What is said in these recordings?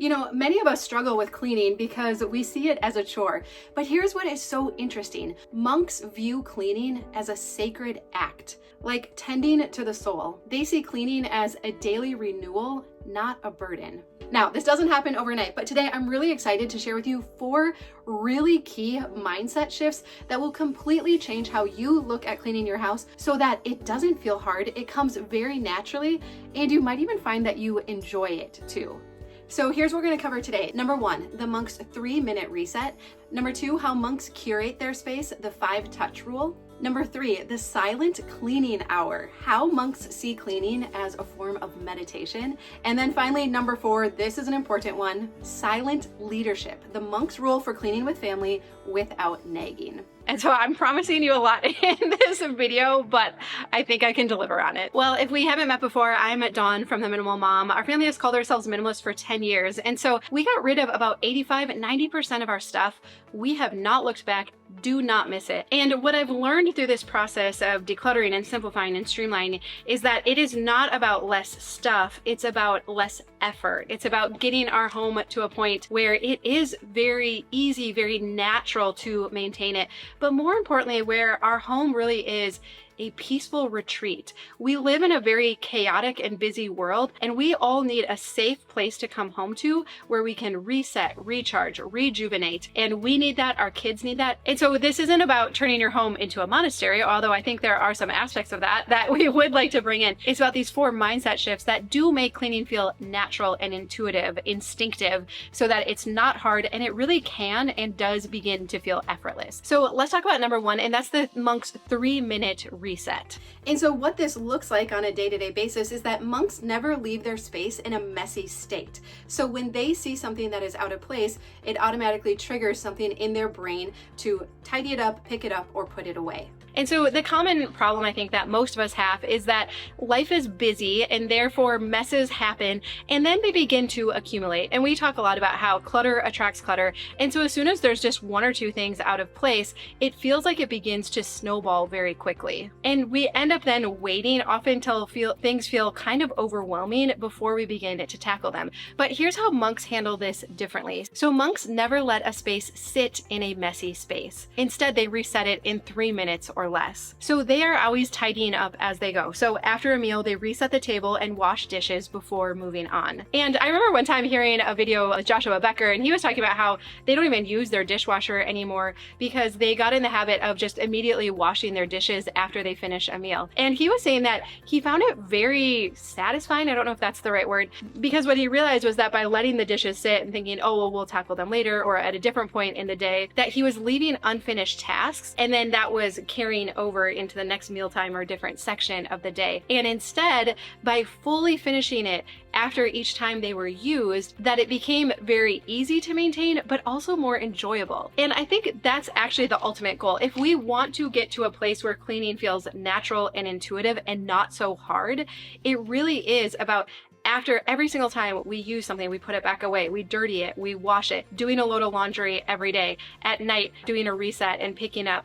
You know, many of us struggle with cleaning because we see it as a chore. But here's what is so interesting. Monks view cleaning as a sacred act, like tending to the soul. They see cleaning as a daily renewal, not a burden. Now, this doesn't happen overnight, but today I'm really excited to share with you 4 really key mindset shifts that will completely change how you look at cleaning your house so that it doesn't feel hard, it comes very naturally, and you might even find that you enjoy it too. So here's what we're going to cover today. Number 1, the monk's 3-minute reset. Number 2, how monks curate their space, the 5-touch rule. Number 3, the silent cleaning hour, how monks see cleaning as a form of meditation. And then finally, number 4, this is an important one, silent leadership, the monk's rule for cleaning with family without nagging. And so I'm promising you a lot in this video, but I think I can deliver on it. Well, if we haven't met before, I'm Dawn from The Minimal Mom. Our family has called ourselves minimalist for 10 years. And so we got rid of about 85-90% of our stuff. We have not looked back. Do not miss it. And what I've learned through this process of decluttering and simplifying and streamlining is that it is not about less stuff. It's about less effort. It's about getting our home to a point where it is very easy, very natural to maintain it. But more importantly, where our home really is a peaceful retreat. We live in a very chaotic and busy world, and we all need a safe place to come home to where we can reset, recharge, rejuvenate. And we need that, our kids need that. And so this isn't about turning your home into a monastery, although I think there are some aspects of that we would like to bring in. It's about these 4 mindset shifts that do make cleaning feel natural and intuitive, instinctive, so that it's not hard and it really can and does begin to feel effortless. So let's talk about number 1, and that's the monk's 3-minute reset. And so what this looks like on a day-to-day basis is that monks never leave their space in a messy state. So when they see something that is out of place, it automatically triggers something in their brain to tidy it up, pick it up, or put it away. And so the common problem I think that most of us have is that life is busy and therefore messes happen and then they begin to accumulate. And we talk a lot about how clutter attracts clutter. And so as soon as there's just 1 or 2 things out of place, it feels like it begins to snowball very quickly. And we end up then waiting often until things feel kind of overwhelming before we begin to tackle them. But here's how monks handle this differently. So monks never let a space sit in a messy space. Instead, they reset it in 3 minutes or less. So they are always tidying up as they go. So after a meal, they reset the table and wash dishes before moving on. And I remember one time hearing a video with Joshua Becker, and he was talking about how they don't even use their dishwasher anymore because they got in the habit of just immediately washing their dishes after they finish a meal. And he was saying that he found it very satisfying. I don't know if that's the right word, because what he realized was that by letting the dishes sit and thinking, oh, well, we'll tackle them later or at a different point in the day, that he was leaving unfinished tasks. And then that was carrying over into the next mealtime or different section of the day. And instead, by fully finishing it after each time they were used, that it became very easy to maintain, but also more enjoyable. And I think that's actually the ultimate goal. If we want to get to a place where cleaning feels natural and intuitive and not so hard, it really is about after every single time we use something, we put it back away, we dirty it, we wash it, doing a load of laundry every day, at night, doing a reset and picking up.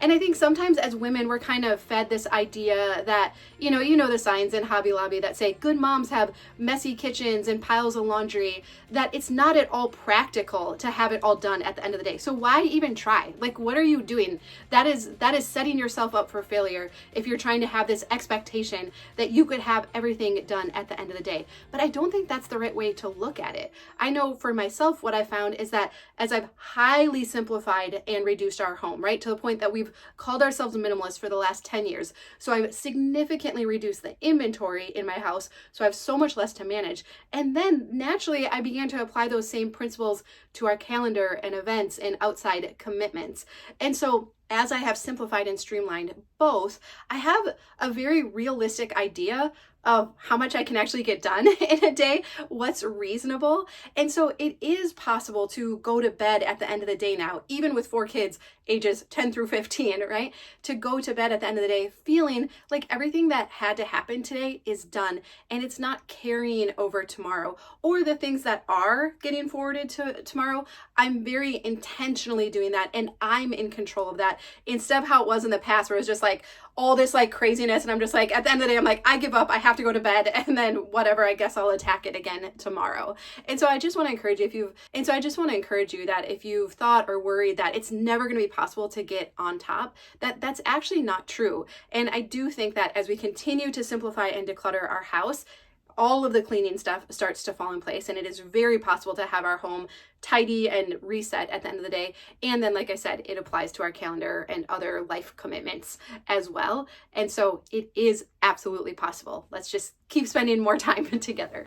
And I think sometimes as women, we're kind of fed this idea that, you know the signs in Hobby Lobby that say good moms have messy kitchens and piles of laundry, that it's not at all practical to have it all done at the end of the day. So why even try? Like, what are you doing? That is setting yourself up for failure if you're trying to have this expectation that you could have everything done at the end of the day. But I don't think that's the right way to look at it. I know for myself, what I found is that as I've highly simplified and reduced our home, right, to the point that we've called ourselves minimalist for the last 10 years. So I've significantly reduced the inventory in my house. So I have so much less to manage. And then naturally, I began to apply those same principles to our calendar and events and outside commitments. And so as I have simplified and streamlined both, I have a very realistic idea of how much I can actually get done in a day, what's reasonable. And so it is possible to go to bed at the end of the day now, even with 4 kids, ages 10 through 15, right? To go to bed at the end of the day feeling like everything that had to happen today is done and it's not carrying over tomorrow. Or the things that are getting forwarded to tomorrow, I'm very intentionally doing that and I'm in control of that that instead of how it was in the past where it was just like all this like craziness, and I'm just like, at the end of the day, I'm like, I give up, I have to go to bed, and then whatever, I guess I'll attack it again tomorrow. And so I just want to encourage you that if you've thought or worried that it's never going to be possible to get on top, that's actually not true. And I do think that as we continue to simplify and declutter our house, all of the cleaning stuff starts to fall in place, and it is very possible to have our home tidy and reset at the end of the day. And then, like I said, it applies to our calendar and other life commitments as well. And so it is absolutely possible. Let's just keep spending more time together.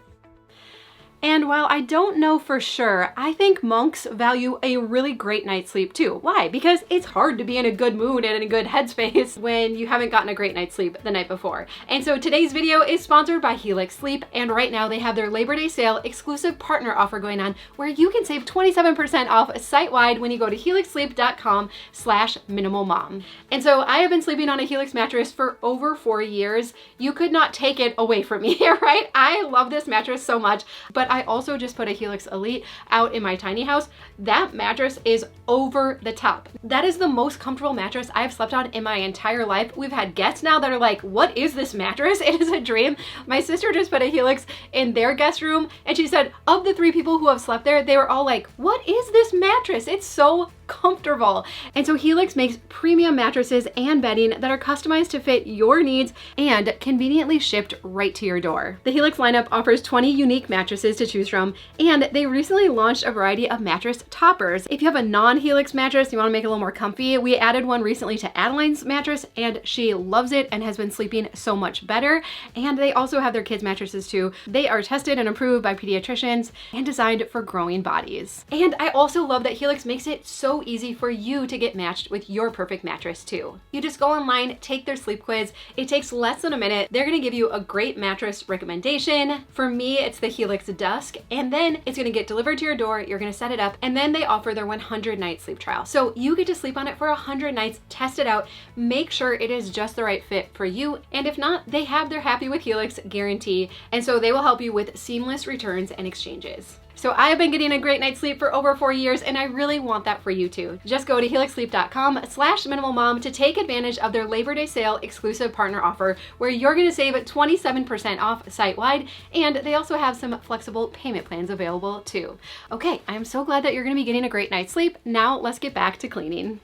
And while I don't know for sure, I think monks value a really great night's sleep too. Why? Because it's hard to be in a good mood and in a good headspace when you haven't gotten a great night's sleep the night before. And so today's video is sponsored by Helix Sleep, and right now they have their Labor Day sale exclusive partner offer going on where you can save 27% off site-wide when you go to helixsleep.com/minimalmom. And so I have been sleeping on a Helix mattress for over 4 years. You could not take it away from me, right? I love this mattress so much, but I also just put a Helix Elite out in my tiny house. That mattress is over the top. That is the most comfortable mattress I have slept on in my entire life. We've had guests now that are like, what is this mattress? It is a dream. My sister just put a Helix in their guest room, and she said of the 3 people who have slept there, they were all like, what is this mattress? It's so comfortable. And so Helix makes premium mattresses and bedding that are customized to fit your needs and conveniently shipped right to your door. The Helix lineup offers 20 unique mattresses to choose from, and they recently launched a variety of mattress toppers. If you have a non-Helix mattress, you want to make it a little more comfy, we added one recently to Adeline's mattress, and she loves it and has been sleeping so much better. And they also have their kids' mattresses too. They are tested and approved by pediatricians and designed for growing bodies. And I also love that Helix makes it so easy for you to get matched with your perfect mattress too. You just go online, take their sleep quiz. It takes less than a minute. They're gonna give you a great mattress recommendation. For me, it's the Helix Dusk, and then it's gonna get delivered to your door. You're gonna set it up, and then they offer their 100-night sleep trial. So you get to sleep on it for 100 nights, test it out, make sure it is just the right fit for you. And if not, they have their Happy with Helix guarantee, and so they will help you with seamless returns and exchanges. So I have been getting a great night's sleep for over 4 years, and I really want that for you too. Just go to helixsleep.com/minimalmom to take advantage of their Labor Day sale exclusive partner offer where you're gonna save 27% off site-wide, and they also have some flexible payment plans available too. Okay, I am so glad that you're gonna be getting a great night's sleep. Now let's get back to cleaning.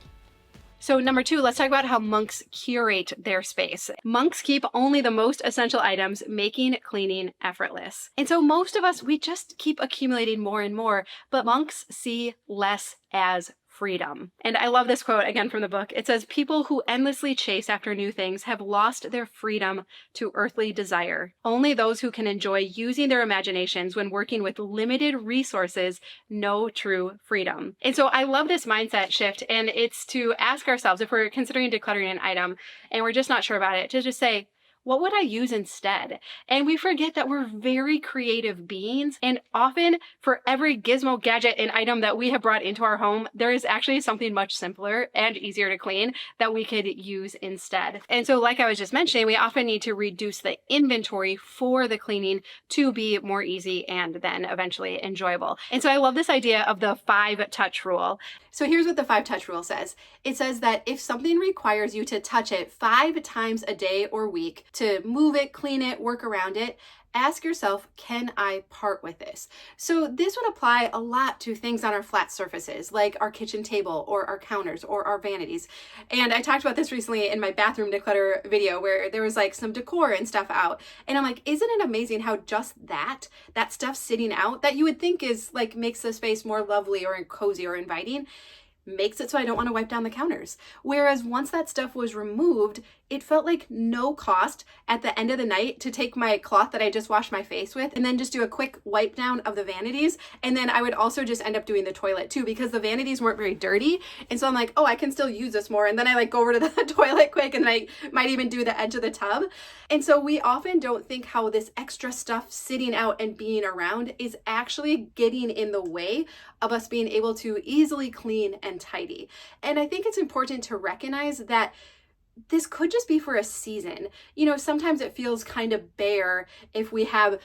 So number 2, let's talk about how monks curate their space. Monks keep only the most essential items, making cleaning effortless. And so most of us, we just keep accumulating more and more, but monks see less as freedom. And I love this quote again from the book. It says, people who endlessly chase after new things have lost their freedom to earthly desire. Only those who can enjoy using their imaginations when working with limited resources know true freedom. And so I love this mindset shift, and it's to ask ourselves, if we're considering decluttering an item and we're just not sure about it, to just say, what would I use instead? And we forget that we're very creative beings, and often for every gizmo, gadget, and item that we have brought into our home, there is actually something much simpler and easier to clean that we could use instead. And so like I was just mentioning, we often need to reduce the inventory for the cleaning to be more easy and then eventually enjoyable. And so I love this idea of the 5-touch rule. So here's what the 5-touch rule says. It says that if something requires you to touch it 5 times a day or week, to move it, clean it, work around it, ask yourself, can I part with this? So this would apply a lot to things on our flat surfaces, like our kitchen table or our counters or our vanities. And I talked about this recently in my bathroom declutter video where there was like some decor and stuff out. And I'm like, isn't it amazing how just that stuff sitting out that you would think is like makes the space more lovely or cozy or inviting, makes it so I don't want to wipe down the counters. Whereas once that stuff was removed, it felt like no cost at the end of the night to take my cloth that I just washed my face with and then just do a quick wipe down of the vanities. And then I would also just end up doing the toilet too, because the vanities weren't very dirty. And so I'm like, oh, I can still use this more. And then I like go over to the toilet quick, and then I might even do the edge of the tub. And so we often don't think how this extra stuff sitting out and being around is actually getting in the way of us being able to easily clean and tidy. And I think it's important to recognize that this could just be for a season. You know, sometimes it feels kind of bare if we have,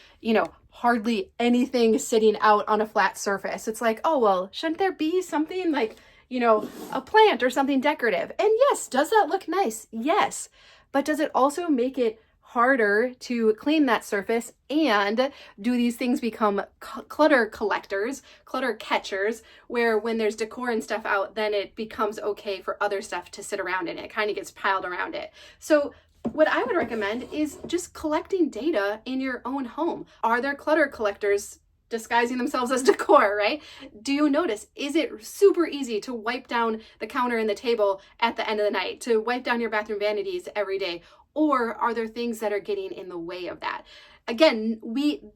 hardly anything sitting out on a flat surface. It's like, oh, well, shouldn't there be something like, a plant or something decorative. And yes, does that look nice? Yes. But does it also make it harder to clean that surface? And do these things become clutter collectors, clutter catchers, where when there's decor and stuff out, then it becomes okay for other stuff to sit around in it? It kind of gets piled around it. So what I would recommend is just collecting data in your own home. Are there clutter collectors disguising themselves as decor, right? Do you notice, is it super easy to wipe down the counter and the table at the end of the night, to wipe down your bathroom vanities every day? Or are there things that are getting in the way of that? Again,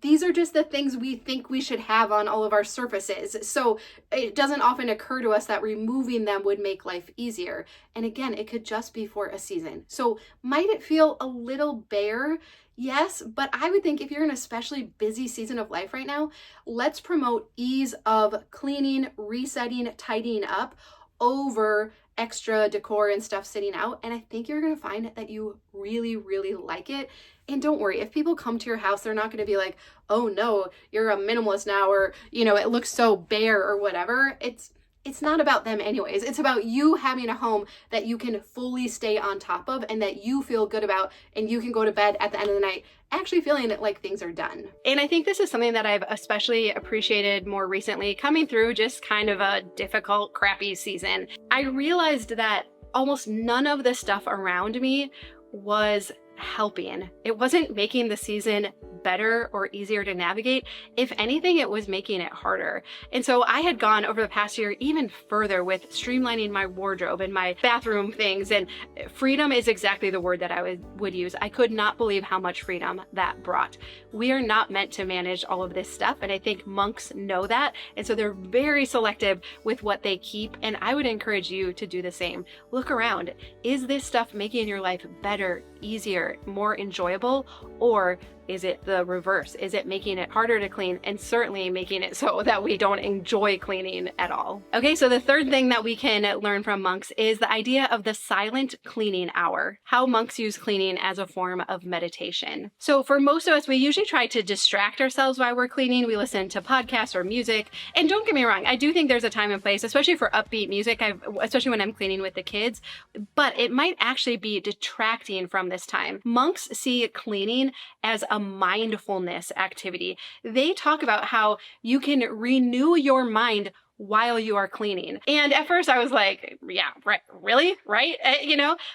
these are just the things we think we should have on all of our surfaces. So it doesn't often occur to us that removing them would make life easier. And again, it could just be for a season. So might it feel a little bare? Yes, but I would think if you're in an especially busy season of life right now, let's promote ease of cleaning, resetting, tidying up over extra decor and stuff sitting out. And I think you're going to find that you really, really like it. And don't worry, if people come to your house, they're not going to be like, oh no, you're a minimalist now, or, it looks so bare or whatever. It's not about them anyways. It's about you having a home that you can fully stay on top of and that you feel good about, and you can go to bed at the end of the night actually feeling like things are done. And I think this is something that I've especially appreciated more recently, coming through just kind of a difficult, crappy season. I realized that almost none of the stuff around me was helping. It wasn't making the season better or easier to navigate. If anything, it was making it harder. And so I had gone over the past year even further with streamlining my wardrobe and my bathroom things, and freedom is exactly the word that I would use. I could not believe how much freedom that brought. We are not meant to manage all of this stuff, and I think monks know that, and so they're very selective with what they keep, and I would encourage you to do the same. Look around. Is this stuff making your life better, easier, more enjoyable, or is it the reverse? Is it making it harder to clean, and certainly making it so that we don't enjoy cleaning at all? Okay, so the third thing that we can learn from monks is the idea of the silent cleaning hour, how monks use cleaning as a form of meditation. So for most of us, we usually try to distract ourselves while we're cleaning. We listen to podcasts or music, and don't get me wrong, I do think there's a time and place, especially for upbeat music, especially when I'm cleaning with the kids, but it might actually be detracting from this time. Monks see cleaning as a mindfulness activity. They talk about how you can renew your mind while you are cleaning. And at first I was like, yeah, right, really? Right?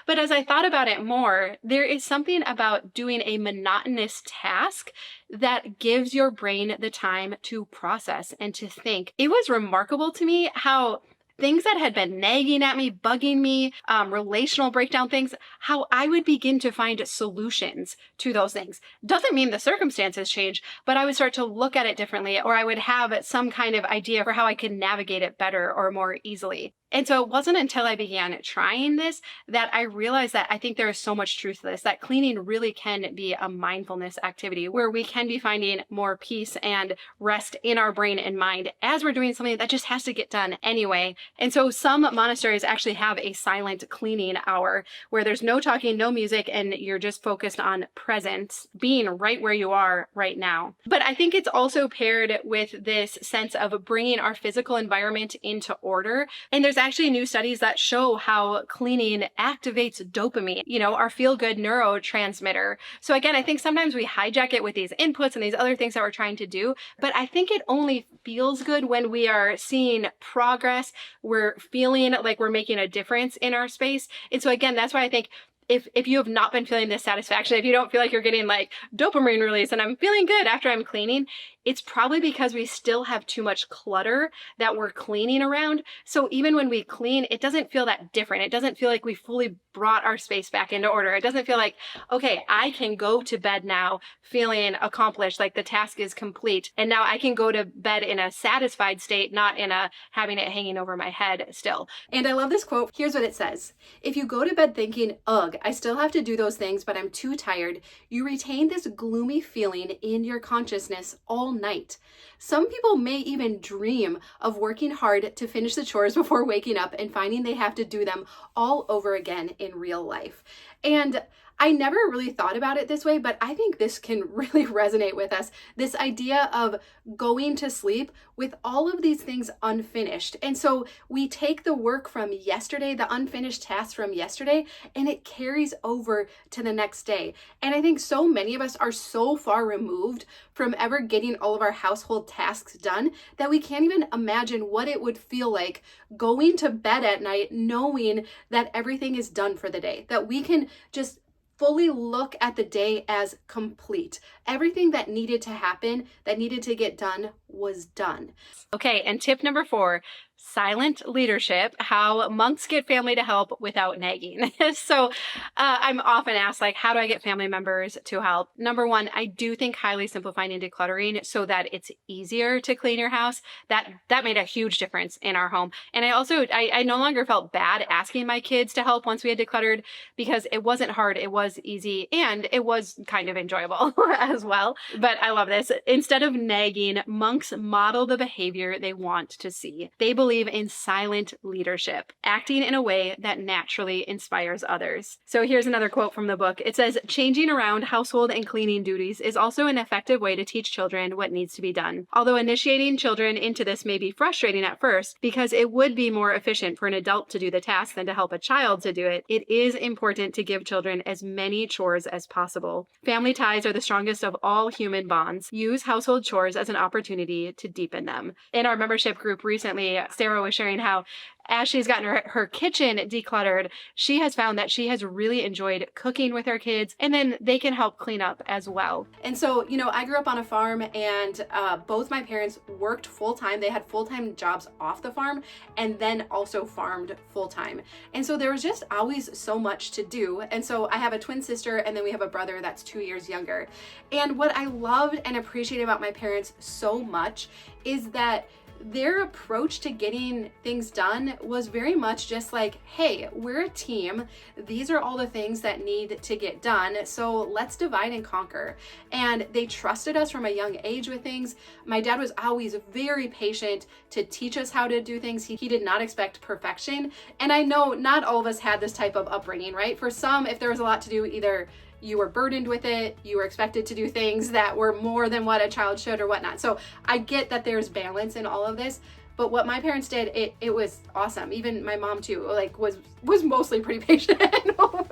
But as I thought about it more, there is something about doing a monotonous task that gives your brain the time to process and to think. It was remarkable to me how things that had been nagging at me, bugging me, relational breakdown things, how I would begin to find solutions to those things. Doesn't mean the circumstances change, but I would start to look at it differently, or I would have some kind of idea for how I could navigate it better or more easily. And so it wasn't until I began trying this that I realized that I think there is so much truth to this, that cleaning really can be a mindfulness activity where we can be finding more peace and rest in our brain and mind as we're doing something that just has to get done anyway. And so some monasteries actually have a silent cleaning hour where there's no talking, no music, and you're just focused on presence, being right where you are right now. But I think it's also paired with this sense of bringing our physical environment into order. And there's actually new studies that show how cleaning activates dopamine, our feel-good neurotransmitter. So again, I think sometimes we hijack it with these inputs and these other things that we're trying to do, but I think it only feels good when we are seeing progress, we're feeling like we're making a difference in our space. And so again, that's why I think if you have not been feeling this satisfaction, if you don't feel like you're getting like dopamine release and I'm feeling good after I'm cleaning, it's probably because we still have too much clutter that we're cleaning around. So even when we clean, it doesn't feel that different. It doesn't feel like we fully brought our space back into order. It doesn't feel like, okay, I can go to bed now feeling accomplished, like the task is complete. And now I can go to bed in a satisfied state, not in a having it hanging over my head still. And I love this quote. Here's what it says. If you go to bed thinking, ugh, I still have to do those things, but I'm too tired, you retain this gloomy feeling in your consciousness all night. Some people may even dream of working hard to finish the chores before waking up and finding they have to do them all over again in real life. And I never really thought about it this way, but I think this can really resonate with us. This idea of going to sleep with all of these things unfinished. And so we take the work from yesterday, the unfinished tasks from yesterday, and it carries over to the next day. And I think so many of us are so far removed from ever getting all of our household tasks done that we can't even imagine what it would feel like going to bed at night knowing that everything is done for the day, that we can just fully look at the day as complete. Everything that needed to happen, that needed to get done, was done. Okay, and tip number 4, silent leadership, how monks get family to help without nagging. So I'm often asked, like, how do I get family members to help? Number 1, I do think highly simplifying and decluttering so that it's easier to clean your house. That made a huge difference in our home. And I no longer felt bad asking my kids to help once we had decluttered, because it wasn't hard, it was easy, and it was kind of enjoyable as well. But I love this. Instead of nagging, monks model the behavior they want to see. They believe in silent leadership, acting in a way that naturally inspires others. So here's another quote from the book. It says, "Changing around household and cleaning duties is also an effective way to teach children what needs to be done. Although initiating children into this may be frustrating at first, because it would be more efficient for an adult to do the task than to help a child to do it, it is important to give children as many chores as possible. Family ties are the strongest of all human bonds. Use household chores as an opportunity to deepen them." In our membership group recently, Sarah was sharing how as she's gotten her kitchen decluttered, she has found that she has really enjoyed cooking with her kids, and then they can help clean up as well. And so, I grew up on a farm, and both my parents worked full-time. They had full-time jobs off the farm and then also farmed full-time. And so there was just always so much to do. And so I have a twin sister, and then we have a brother that's 2 years younger. And what I loved and appreciated about my parents so much is that their approach to getting things done was very much just like, hey, we're a team. These are all the things that need to get done. So let's divide and conquer. And they trusted us from a young age with things. My dad was always very patient to teach us how to do things. He did not expect perfection. And I know not all of us had this type of upbringing, right? For some, if there was a lot to do, either you were burdened with it, you were expected to do things that were more than what a child should or whatnot. So I get that there's balance in all of this, but what my parents did, it was awesome. Even my mom too, like was mostly pretty patient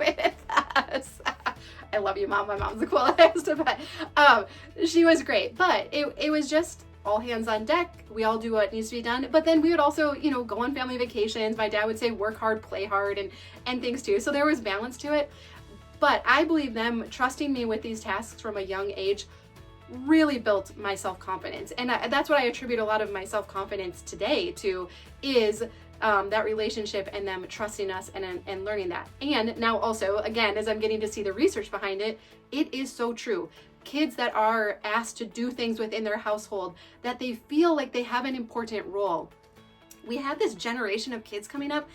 with us. I love you, Mom. My mom's the coolest, but she was great. But it was just all hands on deck. We all do what needs to be done. But then we would also, go on family vacations. My dad would say work hard, play hard, and things too. So there was balance to it. But I believe them trusting me with these tasks from a young age really built my self-confidence. And that's what I attribute a lot of my self-confidence today to, is that relationship and them trusting us and learning that. And now also, again, as I'm getting to see the research behind it, it is so true. Kids that are asked to do things within their household, that they feel like they have an important role. We have this generation of kids coming up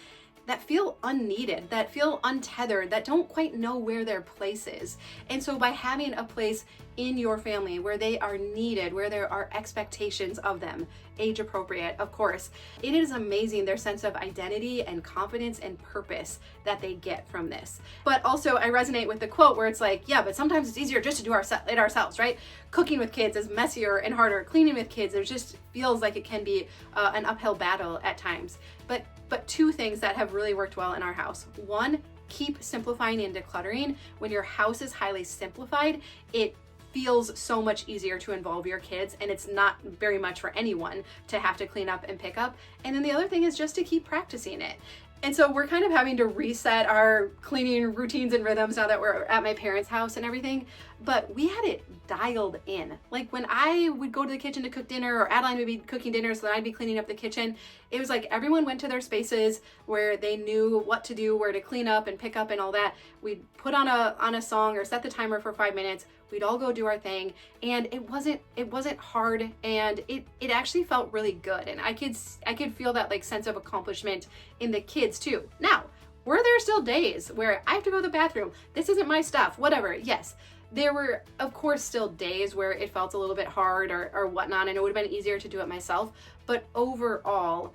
that feel unneeded, that feel untethered, that don't quite know where their place is. And so by having a place in your family where they are needed, where there are expectations of them, age appropriate, of course, it is amazing their sense of identity and confidence and purpose that they get from this. But also I resonate with the quote where it's like, yeah, but sometimes it's easier just to do it ourselves, right? Cooking with kids is messier and harder. Cleaning with kids, it just feels like it can be an uphill battle at times. But 2 things that have really worked well in our house. 1, keep simplifying and decluttering. When your house is highly simplified, it feels so much easier to involve your kids, and it's not very much for anyone to have to clean up and pick up. And then the other thing is just to keep practicing it. And so we're kind of having to reset our cleaning routines and rhythms now that we're at my parents' house and everything. But we had it dialed in. Like when I would go to the kitchen to cook dinner, or Adeline would be cooking dinner, so then I'd be cleaning up the kitchen. It was like everyone went to their spaces where they knew what to do, where to clean up and pick up and all that. We'd put on a song or set the timer for 5 minutes. We'd all go do our thing, and it wasn't hard, and it actually felt really good. And I could feel that like sense of accomplishment in the kids too. Now, were there still days where I have to go to the bathroom? This isn't my stuff, whatever. Yes. There were, of course, still days where it felt a little bit hard or whatnot, and it would have been easier to do it myself. But overall,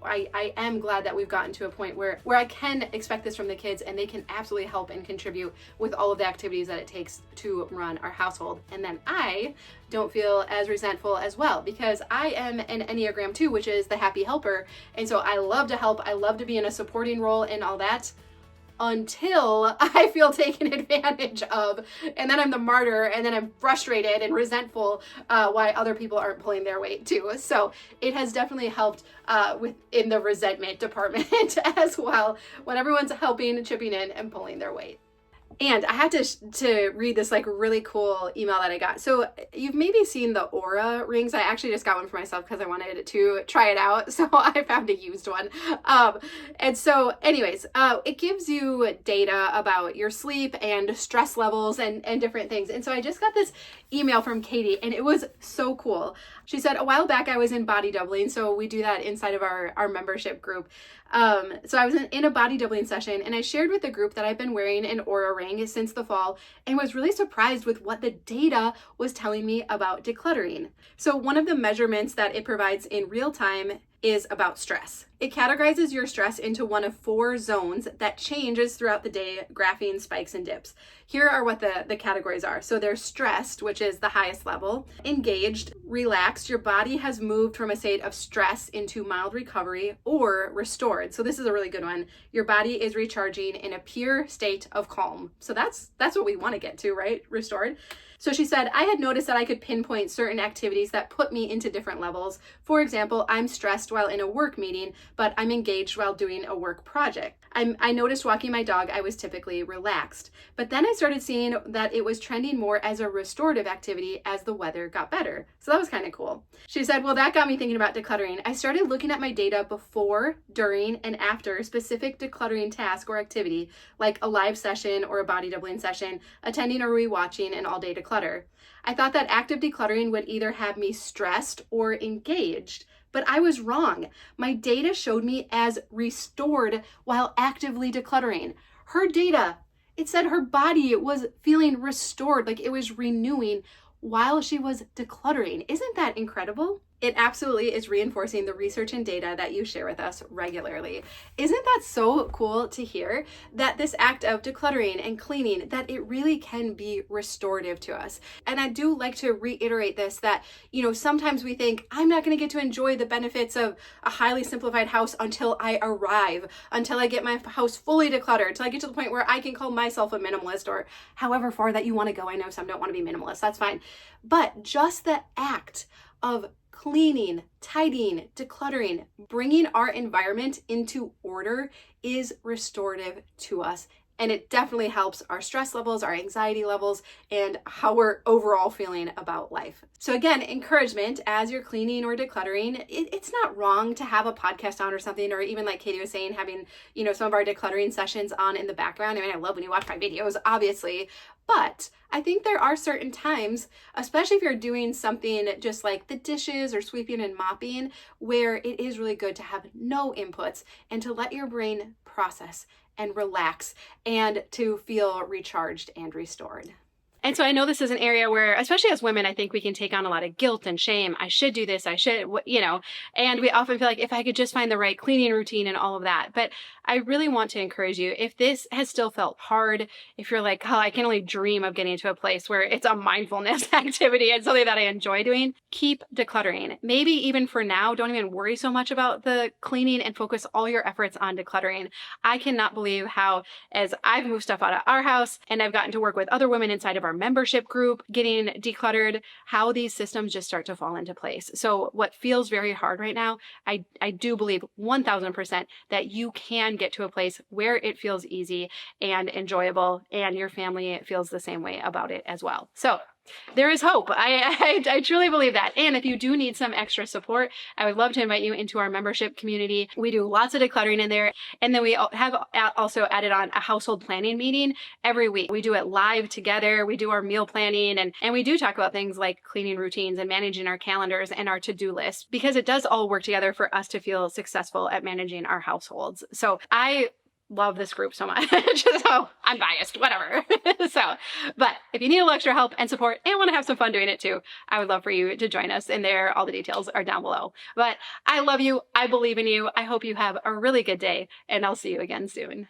I am glad that we've gotten to a point where I can expect this from the kids, and they can absolutely help and contribute with all of the activities that it takes to run our household. And then I don't feel as resentful as well, because I am an Enneagram 2, which is the happy helper. And so I love to help. I love to be in a supporting role and all that, until I feel taken advantage of, and then I'm the martyr, and then I'm frustrated and resentful why other people aren't pulling their weight too. So it has definitely helped in the resentment department as well, when everyone's helping, chipping in, and pulling their weight. And I have to read this like really cool email that I got. So you've maybe seen the Aura rings. I actually just got one for myself because I wanted to try it out. So I found a used one. And so anyways, it gives you data about your sleep and stress levels and different things. And so I just got this email from Katie, and it was so cool. She said, a while back I was in body doubling. So we do that inside of our membership group. So I was in a body doubling session, and I shared with the group that I've been wearing an Aura ring since the fall, and was really surprised with what the data was telling me about decluttering. So one of the measurements that it provides in real time is about stress. It categorizes your stress into one of 4 zones that changes throughout the day, graphing spikes and dips. Here are what the categories are. So there's stressed, which is the highest level, engaged, relaxed, your body has moved from a state of stress into mild recovery, or restored. So this is a really good one. Your body is recharging in a pure state of calm. So that's what we want to get to, right? Restored. So she said, I had noticed that I could pinpoint certain activities that put me into different levels. For example, I'm stressed while in a work meeting, but I'm engaged while doing a work project. I noticed walking my dog, I was typically relaxed. But then I started seeing that it was trending more as a restorative activity as the weather got better. So that was kind of cool. She said, well, that got me thinking about decluttering. I started looking at my data before, during, and after specific decluttering task or activity, like a live session or a body doubling session, attending or rewatching an all-day declutter. I thought that active decluttering would either have me stressed or engaged, but I was wrong. My data showed me as restored while actively decluttering. Her data, it said her body was feeling restored, like it was renewing while she was decluttering. Isn't that incredible? It absolutely is reinforcing the research and data that you share with us regularly. Isn't that so cool to hear, that this act of decluttering and cleaning, that it really can be restorative to us? And I do like to reiterate this, that, sometimes we think, I'm not going to get to enjoy the benefits of a highly simplified house until I arrive, until I get my house fully decluttered, until I get to the point where I can call myself a minimalist, or however far that you want to go. I know some don't want to be minimalist. That's fine. But just the act of cleaning, tidying, decluttering, bringing our environment into order is restorative to us. And it definitely helps our stress levels, our anxiety levels, and how we're overall feeling about life. So again, encouragement as you're cleaning or decluttering. It's not wrong to have a podcast on or something, or even like Katie was saying, having, some of our decluttering sessions on in the background. I mean, I love when you watch my videos, obviously, but I think there are certain times, especially if you're doing something just like the dishes or sweeping and mopping, where it is really good to have no inputs and to let your brain process and relax and to feel recharged and restored. And so I know this is an area where, especially as women, I think we can take on a lot of guilt and shame. I should do this. I should, and we often feel like if I could just find the right cleaning routine and all of that. But I really want to encourage you, if this has still felt hard, if you're like, oh, I can only dream of getting to a place where it's a mindfulness activity and something that I enjoy doing, keep decluttering. Maybe even for now, don't even worry so much about the cleaning and focus all your efforts on decluttering. I cannot believe how, as I've moved stuff out of our house and I've gotten to work with other women inside of our membership group getting decluttered, how these systems just start to fall into place. So what feels very hard right now, I do believe 1000% that you can get to a place where it feels easy and enjoyable, and your family feels the same way about it as well. So there is hope. I truly believe that. And if you do need some extra support, I would love to invite you into our membership community. We do lots of decluttering in there. And then we have also added on a household planning meeting every week. We do it live together. We do our meal planning, and we do talk about things like cleaning routines and managing our calendars and our to-do list, because it does all work together for us to feel successful at managing our households. So I love this group so much. So I'm biased, whatever. So, but if you need a little extra help and support and want to have some fun doing it too, I would love for you to join us. And there, all the details are down below. But I love you. I believe in you. I hope you have a really good day, and I'll see you again soon.